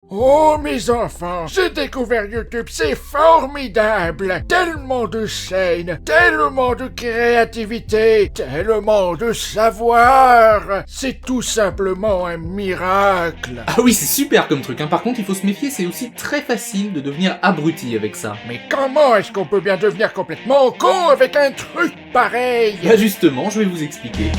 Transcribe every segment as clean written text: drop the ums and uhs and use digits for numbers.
Oh mes enfants, j'ai découvert YouTube, c'est formidable! Tellement de chaînes, tellement de créativité, tellement de savoir! C'est tout simplement un miracle! Ah oui, c'est super comme truc, hein. Par contre, il faut se méfier, c'est aussi très facile de devenir abruti avec ça. Mais comment est-ce qu'on peut bien devenir complètement con avec un truc pareil? Bah justement, je vais vous expliquer.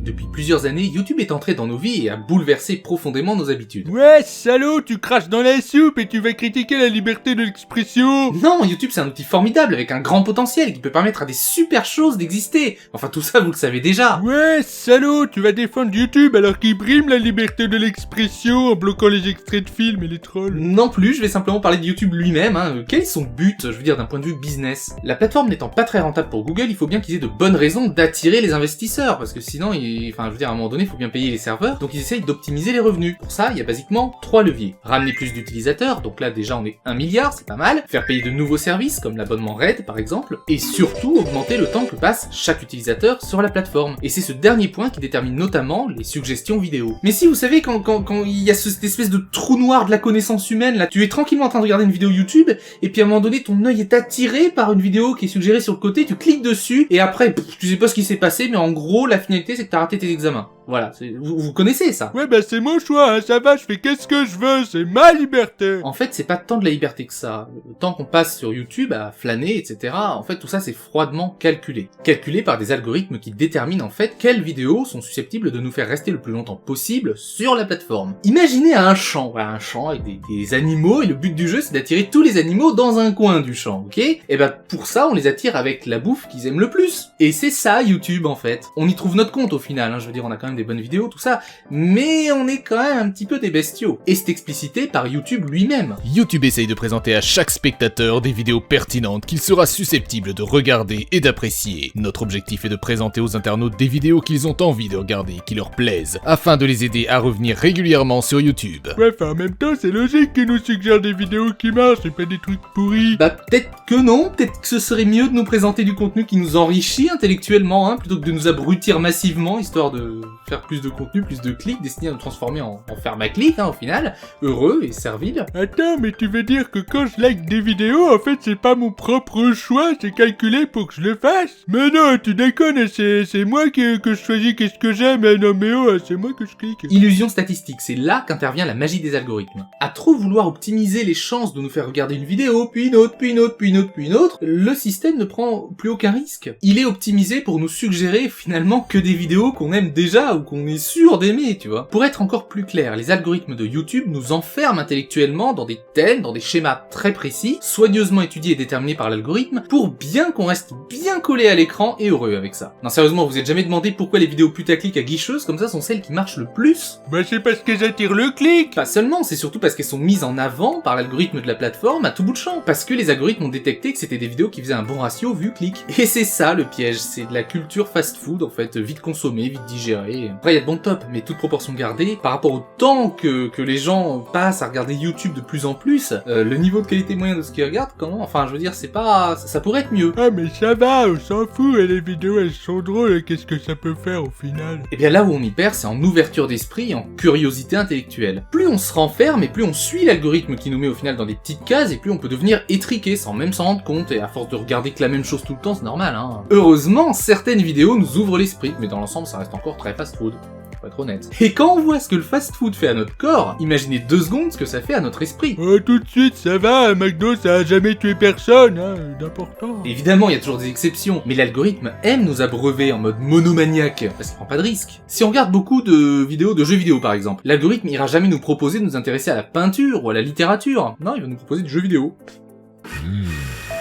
Depuis plusieurs années, YouTube est entré dans nos vies et a bouleversé profondément nos habitudes. Ouais, salaud, tu craches dans la soupe et tu vas critiquer la liberté de l'expression. Non, YouTube c'est un outil formidable avec un grand potentiel qui peut permettre à des super choses d'exister. Enfin tout ça vous le savez déjà. Ouais, salaud, tu vas défendre YouTube alors qu'il brime la liberté de l'expression en bloquant les extraits de films et les trolls. Non plus, je vais simplement parler de YouTube lui-même. Quel est son but, je veux dire d'un point de vue business? La plateforme n'étant pas très rentable pour Google, il faut bien qu'ils aient de bonnes raisons d'attirer les investisseurs, parce que sinon, à un moment donné, il faut bien payer les serveurs, donc ils essayent d'optimiser les revenus. Pour ça, il y a basiquement 3 leviers. Ramener plus d'utilisateurs, donc là déjà on est 1 milliard, c'est pas mal. Faire payer de nouveaux services, comme l'abonnement Red par exemple. Et surtout, augmenter le temps que passe chaque utilisateur sur la plateforme. Et c'est ce dernier point qui détermine notamment les suggestions vidéo. Mais si vous savez, quand il y a cette espèce de trou noir de la connaissance humaine, là, tu es tranquillement en train de regarder une vidéo YouTube, et puis à un moment donné, ton œil est attiré par une vidéo qui est suggérée sur le côté, tu cliques dessus, et après, tu sais pas ce qui s'est passé, mais en gros, la finalité, c'est que t'as raté tes examens. Voilà, vous connaissez ça. Ouais, bah c'est mon choix, hein, ça va, je fais qu'est-ce que je veux, c'est ma liberté. En fait, c'est pas tant de la liberté que ça. Le temps qu'on passe sur YouTube à flâner, etc., en fait, tout ça, c'est froidement calculé. Calculé par des algorithmes qui déterminent, en fait, quelles vidéos sont susceptibles de nous faire rester le plus longtemps possible sur la plateforme. Imaginez un champ avec des animaux, et le but du jeu, c'est d'attirer tous les animaux dans un coin du champ, ok? Et ben, pour ça, on les attire avec la bouffe qu'ils aiment le plus. Et c'est ça, YouTube, en fait. On y trouve notre compte, au final, hein, je veux dire, on a quand même des bonnes vidéos, tout ça, mais on est quand même un petit peu des bestiaux. Et c'est explicité par YouTube lui-même. YouTube essaye de présenter à chaque spectateur des vidéos pertinentes qu'il sera susceptible de regarder et d'apprécier. Notre objectif est de présenter aux internautes des vidéos qu'ils ont envie de regarder, qui leur plaisent, afin de les aider à revenir régulièrement sur YouTube. Ouais, enfin en même temps, c'est logique qu'ils nous suggèrent des vidéos qui marchent et pas des trucs pourris. Bah peut-être que non, peut-être que ce serait mieux de nous présenter du contenu qui nous enrichit intellectuellement, hein, plutôt que de nous abrutir massivement, histoire de faire plus de contenu, plus de clics, destiné à nous transformer en ferme à clics, hein, au final, heureux et servile. Attends, mais tu veux dire que quand je like des vidéos, en fait c'est pas mon propre choix, c'est calculé pour que je le fasse? Mais non, tu déconnes, c'est moi que je choisis qu'est-ce que j'aime, non mais oh, c'est moi que je clique. Illusion statistique, c'est là qu'intervient la magie des algorithmes. À trop vouloir optimiser les chances de nous faire regarder une vidéo, puis une autre, puis une autre, puis une autre, puis une autre, le système ne prend plus aucun risque. Il est optimisé pour nous suggérer finalement que des vidéos qu'on aime déjà ou qu'on est sûr d'aimer, tu vois. Pour être encore plus clair, les algorithmes de YouTube nous enferment intellectuellement dans des thèmes, dans des schémas très précis, soigneusement étudiés et déterminés par l'algorithme, pour bien qu'on reste bien collé à l'écran et heureux avec ça. Non sérieusement, vous êtes jamais demandé pourquoi les vidéos putaclic à guicheuses comme ça sont celles qui marchent le plus? Bah c'est parce qu'elles attirent le clic. Pas seulement, c'est surtout parce qu'elles sont mises en avant par l'algorithme de la plateforme à tout bout de champ. Parce que les algorithmes ont détecté que c'était des vidéos qui faisaient un bon ratio vue-clic. Et c'est ça le piège, c'est de la culture fast-food en fait, vite consommée, vite digérée. Après il y a de bons top, mais toute proportion gardée, par rapport au temps que les gens passent à regarder YouTube de plus en plus, le niveau de qualité moyen de ce qu'ils regardent, enfin je veux dire, c'est pas... ça pourrait être mieux. Ah mais ça va, on s'en fout, et les vidéos elles sont drôles, qu'est-ce que ça peut faire au final? Et bien là où on y perd, c'est en ouverture d'esprit et en curiosité intellectuelle. Plus on se renferme et plus on suit l'algorithme qui nous met au final dans des petites cases, et plus on peut devenir étriqué sans même s'en rendre compte, et à force de regarder que la même chose tout le temps, c'est normal, hein. Heureusement, certaines vidéos nous ouvrent l'esprit, mais dans l'ensemble ça reste encore très fast-food. Faut être honnête. Et quand on voit ce que le fast-food fait à notre corps, imaginez 2 secondes ce que ça fait à notre esprit. Oh, tout de suite, ça va, McDo ça a jamais tué personne, hein, d'important. Évidemment, il y a toujours des exceptions, mais l'algorithme aime nous abreuver en mode monomaniaque, parce qu'il prend pas de risque. Si on regarde beaucoup de vidéos de jeux vidéo par exemple, l'algorithme ira jamais nous proposer de nous intéresser à la peinture ou à la littérature. Non, il va nous proposer du jeu vidéo.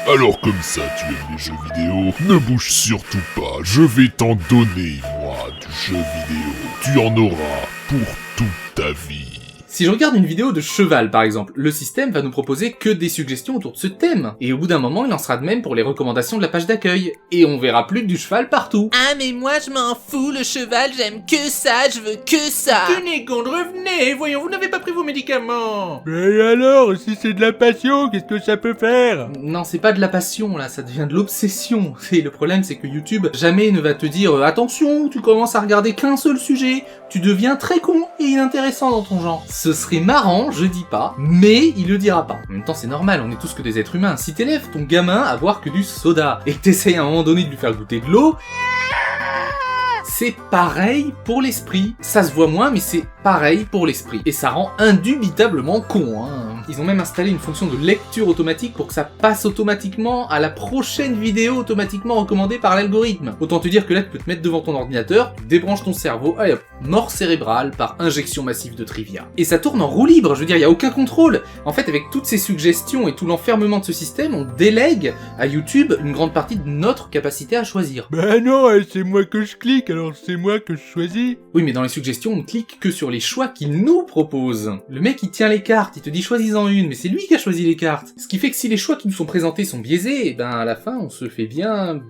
Alors comme ça, tu aimes les jeux vidéo? Ne bouge surtout pas, je vais t'en donner, moi, du jeu vidéo. Tu en auras pour toute ta vie. Si je regarde une vidéo de cheval par exemple, le système va nous proposer que des suggestions autour de ce thème. Et au bout d'un moment, il en sera de même pour les recommandations de la page d'accueil. Et on verra plus que du cheval partout. Ah mais moi je m'en fous, le cheval j'aime que ça, je veux que ça. Cunégonde, revenez, voyons, vous n'avez pas pris vos médicaments. Mais alors, si c'est de la passion, qu'est-ce que ça peut faire? Non, c'est pas de la passion là, ça devient de l'obsession. Et le problème c'est que YouTube jamais ne va te dire attention, tu commences à regarder qu'un seul sujet, tu deviens très con et inintéressant dans ton genre. Ce serait marrant, je dis pas, mais il le dira pas. En même temps c'est normal, on est tous que des êtres humains. Si t'élèves ton gamin à boire que du soda et que t'essayes à un moment donné de lui faire goûter de l'eau, c'est pareil pour l'esprit. Ça se voit moins, mais c'est pareil pour l'esprit. Et ça rend indubitablement con, hein. Ils ont même installé une fonction de lecture automatique pour que ça passe automatiquement à la prochaine vidéo automatiquement recommandée par l'algorithme. Autant te dire que là, tu peux te mettre devant ton ordinateur, tu débranches ton cerveau, allez hop, mort cérébrale par injection massive de trivia. Et ça tourne en roue libre, je veux dire, il y a aucun contrôle. En fait, avec toutes ces suggestions et tout l'enfermement de ce système, on délègue à YouTube une grande partie de notre capacité à choisir. Bah non, c'est moi que je clique, alors c'est moi que je choisis. Oui, mais dans les suggestions, on ne clique que sur les choix qu'il nous propose. Le mec, il tient les cartes, il te dit choisis-en une, mais c'est lui qui a choisi les cartes. Ce qui fait que si les choix qui nous sont présentés sont biaisés, et ben à la fin, on se fait bien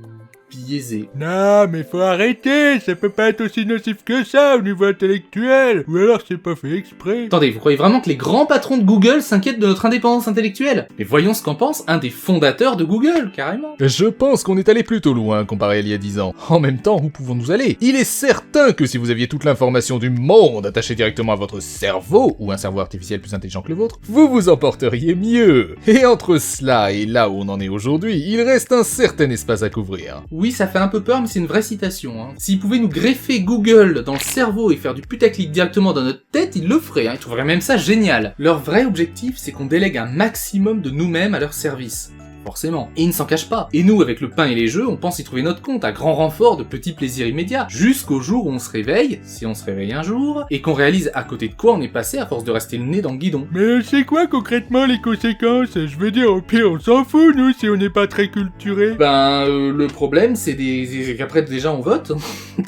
biaisé. Non, mais faut arrêter, ça peut pas être aussi nocif que ça au niveau intellectuel. Ou alors c'est pas fait exprès. Attendez, vous croyez vraiment que les grands patrons de Google s'inquiètent de notre indépendance intellectuelle? Mais voyons ce qu'en pense un des fondateurs de Google, carrément. Je pense qu'on est allé plutôt loin comparé à il y a 10 ans. En même temps, où pouvons-nous aller? Il est certain que si vous aviez toute l'information du monde attachée directement à votre cerveau, ou un cerveau artificiel plus intelligent que le vôtre, vous vous en porteriez mieux. Et entre cela et là où on en est aujourd'hui, il reste un certain espace à couvrir. Oui, ça fait un peu peur, mais c'est une vraie citation. Hein. S'ils pouvaient nous greffer Google dans le cerveau et faire du putaclic directement dans notre tête, ils le feraient. Hein. Ils trouveraient même ça génial. Leur vrai objectif, c'est qu'on délègue un maximum de nous-mêmes à leur service. Forcément. Et ils ne s'en cachent pas. Et nous, avec le pain et les jeux, on pense y trouver notre compte à grand renfort de petits plaisirs immédiats. Jusqu'au jour où on se réveille, si on se réveille un jour, et qu'on réalise à côté de quoi on est passé à force de rester le nez dans le guidon. Mais c'est quoi concrètement les conséquences? Je veux dire, au pire, on s'en fout, nous, si on n'est pas très culturé. Le problème, c'est qu'après, déjà, on vote.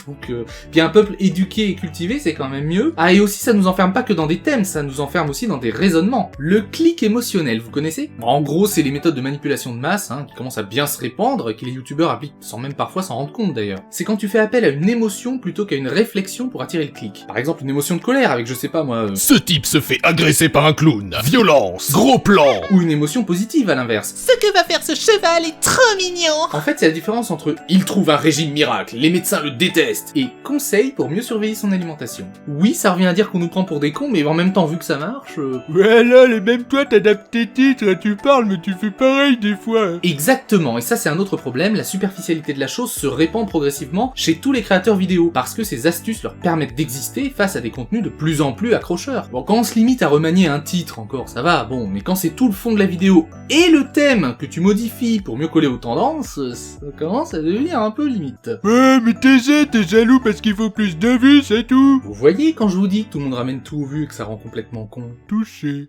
Donc, puis un peuple éduqué et cultivé, c'est quand même mieux. Ah, et aussi, ça nous enferme pas que dans des thèmes, ça nous enferme aussi dans des raisonnements. Le clic émotionnel, vous connaissez? En gros, c'est les méthodes de manipulation de masse, hein, qui commencent à bien se répandre, et que les youtubeurs appliquent sans même parfois s'en rendre compte d'ailleurs. C'est quand tu fais appel à une émotion plutôt qu'à une réflexion pour attirer le clic. Par exemple, une émotion de colère avec, je sais pas moi... Ce type se fait agresser par un clown. Violence. Gros plan. Ou une émotion positive à l'inverse. Ce que va faire ce cheval est trop mignon. En fait, c'est la différence entre « il trouve un régime miracle, les médecins le détestent » et « conseil pour mieux surveiller son alimentation ». Oui, ça revient à dire qu'on nous prend pour des cons, mais en même temps, vu que ça marche... Ouais, là, et même toi, t'adaptes tes titres, tu parles, mais tu fais pareil des fois. Exactement, et ça c'est un autre problème, la superficialité de la chose se répand progressivement chez tous les créateurs vidéo, parce que ces astuces leur permettent d'exister face à des contenus de plus en plus accrocheurs. Bon, quand on se limite à remanier un titre encore, ça va, bon, mais quand c'est tout le fond de la vidéo et le thème que tu modifies pour mieux coller aux tendances, ça commence à devenir un peu limite. Ouais, mais t'es jaloux parce qu'il faut plus de vues, c'est tout. Vous voyez quand je vous dis que tout le monde ramène tout aux vues et que ça rend complètement con? Touché.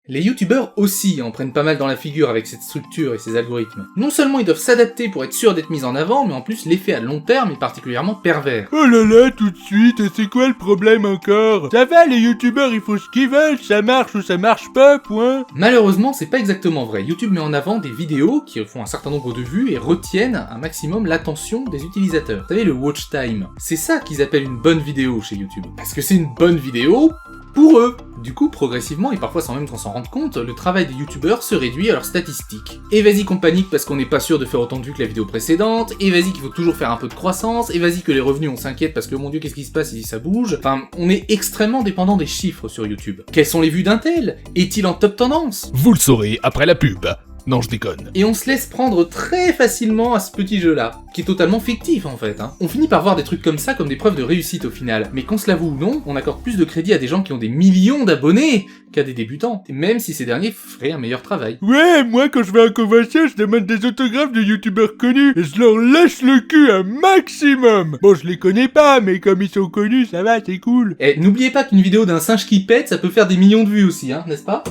Les youtubeurs aussi en prennent pas mal dans la figure avec cette structure et ces algorithmes. Non seulement ils doivent s'adapter pour être sûrs d'être mis en avant, mais en plus l'effet à long terme est particulièrement pervers. Oh là là, tout de suite, c'est quoi le problème encore? Ça va, les youtubeurs, ils font ce qu'ils veulent, ça marche ou ça marche pas, point. Malheureusement, c'est pas exactement vrai. YouTube met en avant des vidéos qui font un certain nombre de vues et retiennent un maximum l'attention des utilisateurs. Vous savez, le watch time. C'est ça qu'ils appellent une bonne vidéo chez YouTube. Parce que c'est une bonne vidéo pour eux. Du coup, progressivement, et parfois sans même qu'on s'en rende compte, le travail des youtubeurs se réduit à leurs statistiques. Et vas-y qu'on panique parce qu'on n'est pas sûr de faire autant de vues que la vidéo précédente, et vas-y qu'il faut toujours faire un peu de croissance, et vas-y que les revenus on s'inquiète parce que mon dieu qu'est-ce qui se passe si ça bouge. Enfin, on est extrêmement dépendant des chiffres sur YouTube. Quelles sont les vues d'un tel? Est-il en top tendance? Vous le saurez après la pub. Non, je déconne. Et on se laisse prendre très facilement à ce petit jeu-là, qui est totalement fictif en fait. Hein. On finit par voir des trucs comme ça comme des preuves de réussite au final, mais qu'on se l'avoue ou non, on accorde plus de crédit à des gens qui ont des millions d'abonnés qu'à des débutants, même si ces derniers feraient un meilleur travail. Ouais, moi quand je vais à convention, je demande des autographes de youtubeurs connus, et je leur lèche le cul un maximum. Bon, je les connais pas, mais comme ils sont connus, ça va, c'est cool. Et n'oubliez pas qu'une vidéo d'un singe qui pète, ça peut faire des millions de vues aussi, hein, n'est-ce pas?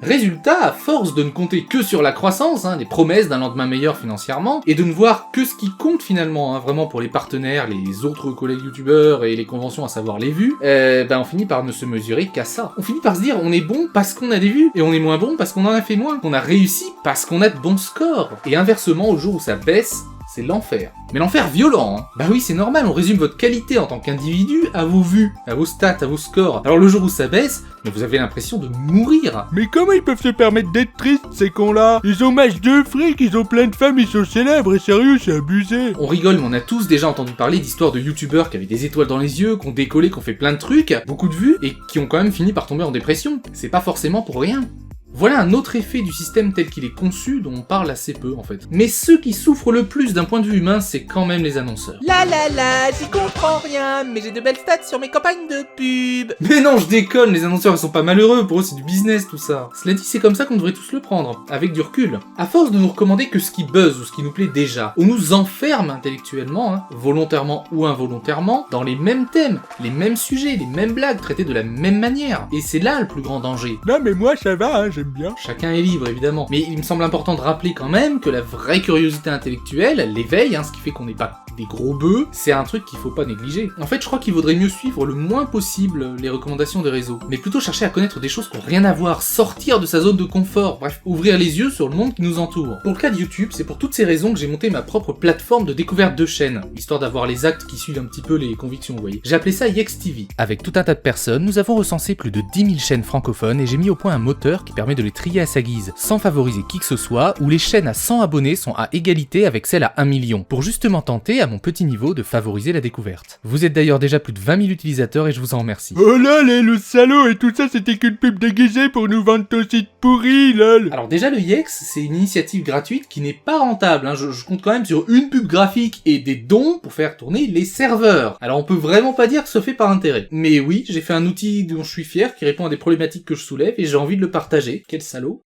Résultat, à force de ne compter que sur la croissance, des promesses d'un lendemain meilleur financièrement, et de ne voir que ce qui compte finalement, vraiment pour les partenaires, les autres collègues youtubeurs et les conventions, à savoir les vues, on finit par ne se mesurer qu'à ça. On finit par se dire on est bon parce qu'on a des vues, et on est moins bon parce qu'on en a fait moins. On a réussi parce qu'on a de bons scores. Et inversement, au jour où ça baisse, c'est l'enfer. Mais l'enfer violent, hein. Bah oui, c'est normal, on résume votre qualité en tant qu'individu à vos vues, à vos stats, à vos scores. Alors le jour où ça baisse, vous avez l'impression de mourir. Mais comment ils peuvent se permettre d'être tristes, ces cons-là? Ils ont match de fric, ils ont plein de femmes, ils sont célèbres, et sérieux, c'est abusé. On rigole, mais on a tous déjà entendu parler d'histoires de youtubeurs qui avaient des étoiles dans les yeux, qui ont décollé, qui ont fait plein de trucs, beaucoup de vues, et qui ont quand même fini par tomber en dépression. C'est pas forcément pour rien. Voilà un autre effet du système tel qu'il est conçu dont on parle assez peu en fait. Mais ceux qui souffrent le plus d'un point de vue humain, c'est quand même les annonceurs. La la la, j'y comprends rien, mais j'ai de belles stats sur mes campagnes de pub. Mais non, je déconne, les annonceurs ils sont pas malheureux, pour eux c'est du business tout ça. Cela dit, c'est comme ça qu'on devrait tous le prendre, avec du recul. À force de nous recommander que ce qui buzz ou ce qui nous plaît déjà, on nous enferme intellectuellement, volontairement ou involontairement, dans les mêmes thèmes, les mêmes sujets, les mêmes blagues, traités de la même manière. Et c'est là le plus grand danger. Non mais moi ça va, j'aime bien. Chacun est libre évidemment, mais il me semble important de rappeler quand même que la vraie curiosité intellectuelle, l'éveil, ce qui fait qu'on n'est pas des gros bœufs, c'est un truc qu'il faut pas négliger. En fait, je crois qu'il vaudrait mieux suivre le moins possible les recommandations des réseaux, mais plutôt chercher à connaître des choses qui n'ont rien à voir, sortir de sa zone de confort, bref, ouvrir les yeux sur le monde qui nous entoure. Pour le cas de YouTube, c'est pour toutes ces raisons que j'ai monté ma propre plateforme de découverte de chaînes, histoire d'avoir les actes qui suivent un petit peu les convictions, vous voyez. J'ai appelé ça YexTV. Avec tout un tas de personnes, nous avons recensé plus de 10 000 chaînes francophones et j'ai mis au point un moteur qui permet de les trier à sa guise, sans favoriser qui que ce soit, où les chaînes à 100 abonnés sont à égalité avec celles à 1 million, pour justement tenter, à mon petit niveau, de favoriser la découverte. Vous êtes d'ailleurs déjà plus de 20 000 utilisateurs et je vous en remercie. Oh là là, le salaud, et tout ça c'était qu'une pub déguisée pour nous vendre ton site pourri, lol. Alors déjà le Yex, c'est une initiative gratuite qui n'est pas rentable, je compte quand même sur une pub graphique et des dons pour faire tourner les serveurs. Alors on peut vraiment pas dire que ce fait par intérêt. Mais oui, j'ai fait un outil dont je suis fier, qui répond à des problématiques que je soulève et j'ai envie de le partager. Quel salaud.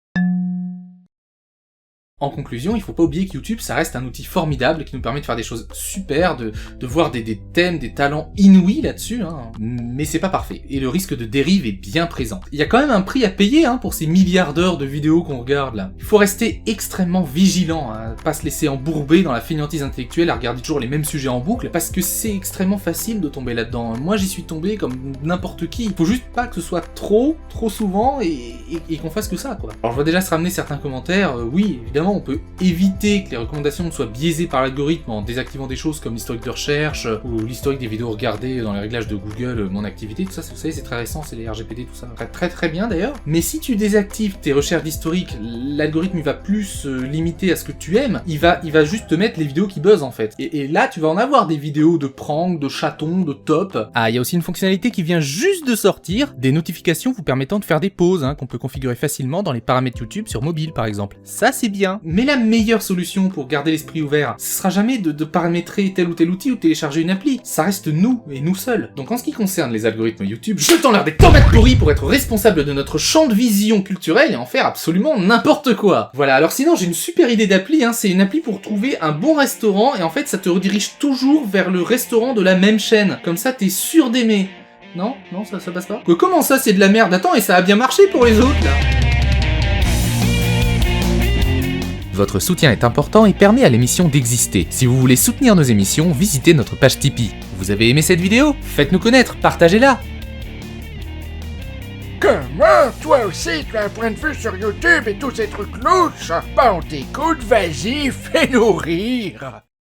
En conclusion, il faut pas oublier que YouTube, ça reste un outil formidable qui nous permet de faire des choses super, de voir des thèmes, des talents inouïs là-dessus, mais c'est pas parfait, et le risque de dérive est bien présent. Il y a quand même un prix à payer pour ces milliards d'heures de vidéos qu'on regarde là. Il faut rester extrêmement vigilant, pas se laisser embourber dans la fainéantise intellectuelle à regarder toujours les mêmes sujets en boucle, parce que c'est extrêmement facile de tomber là-dedans. Moi j'y suis tombé comme n'importe qui. Il faut juste pas que ce soit trop souvent et qu'on fasse que ça, quoi. Alors je vois déjà se ramener certains commentaires, oui, évidemment, on peut éviter que les recommandations ne soient biaisées par l'algorithme en désactivant des choses comme l'historique de recherche ou l'historique des vidéos regardées dans les réglages de Google, mon activité, tout ça, vous savez, c'est très récent, c'est les RGPD, tout ça. Très bien d'ailleurs. Mais si tu désactives tes recherches d'historique, l'algorithme il va plus se limiter à ce que tu aimes, il va juste te mettre les vidéos qui buzzent en fait. Et là, tu vas en avoir des vidéos de prank, de chatons, de top. Ah, il y a aussi une fonctionnalité qui vient juste de sortir, des notifications vous permettant de faire des pauses, qu'on peut configurer facilement dans les paramètres YouTube sur mobile par exemple. Ça c'est bien. Mais la meilleure solution pour garder l'esprit ouvert, ce sera jamais de paramétrer tel ou tel outil ou télécharger une appli. Ça reste nous, et nous seuls. Donc en ce qui concerne les algorithmes YouTube, jetons-leur des tomates pourries pour être responsable de notre champ de vision culturelle et en faire absolument n'importe quoi. Voilà, alors sinon j'ai une super idée d'appli, c'est une appli pour trouver un bon restaurant et en fait ça te redirige toujours vers le restaurant de la même chaîne. Comme ça t'es sûr d'aimer. Non, ça passe pas. Comment ça c'est de la merde? Attends, et ça a bien marché pour les autres là. Votre soutien est important et permet à l'émission d'exister. Si vous voulez soutenir nos émissions, visitez notre page Tipeee. Vous avez aimé cette vidéo? Faites-nous connaître, partagez-la. Comment? Toi aussi, tu as un point de vue sur YouTube et tous ces trucs louches? On t'écoute, vas-y, fais-nous rire.